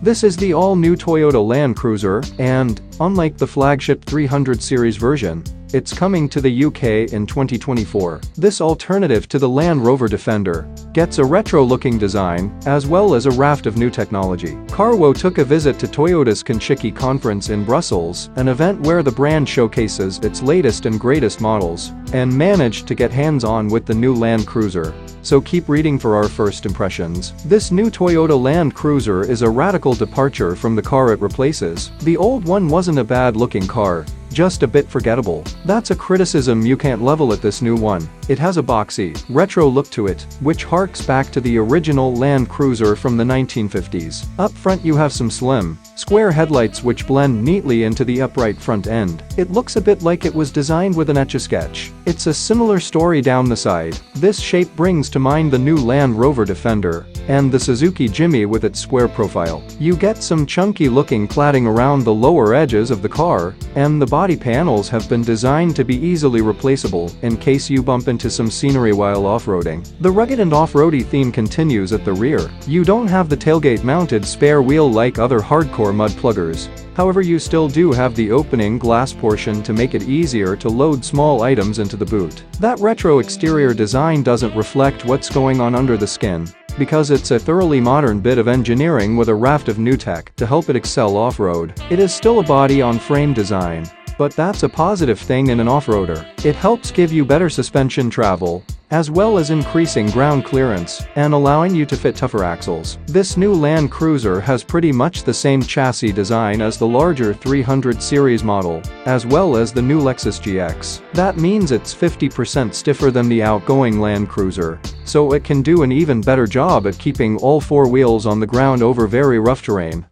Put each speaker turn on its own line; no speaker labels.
This is the all-new Toyota Land Cruiser, and, unlike the flagship 300 series version, it's coming to the UK in 2024. This alternative to the Land Rover Defender gets a retro-looking design, as well as a raft of new technology. Carwow took a visit to Toyota's Kenshiki conference in Brussels, an event where the brand showcases its latest and greatest models, and managed to get hands-on with the new Land Cruiser. So keep reading for our first impressions. This new Toyota Land Cruiser is a radical departure from the car it replaces. The old one wasn't a bad-looking car, just a bit forgettable. That's a criticism you can't level at this new one. It has a boxy, retro look to it, which harks back to the original Land Cruiser from the 1950s. Up front you have some slim, square headlights which blend neatly into the upright front end. It looks a bit like it was designed with an Etch-a-Sketch. It's a similar story down the side. This shape brings to mind the new Land Rover Defender and the Suzuki Jimmy with its square profile. You get some chunky looking cladding around the lower edges of the car, and the body panels have been designed to be easily replaceable in case you bump into some scenery while off-roading. The rugged and off-roady theme continues at the rear. You don't have the tailgate-mounted spare wheel like other hardcore mud pluggers. However, you still do have the opening glass portion to make it easier to load small items into the boot. That retro exterior design doesn't reflect what's going on under the skin, because it's a thoroughly modern bit of engineering with a raft of new tech to help it excel off-road. It is still a body-on-frame design, but that's a positive thing in an off-roader. It helps give you better suspension travel, as well as increasing ground clearance and allowing you to fit tougher axles. This new Land Cruiser has pretty much the same chassis design as the larger 300 series model, as well as the new Lexus GX. That means it's 50% stiffer than the outgoing Land Cruiser, so it can do an even better job at keeping all four wheels on the ground over very rough terrain.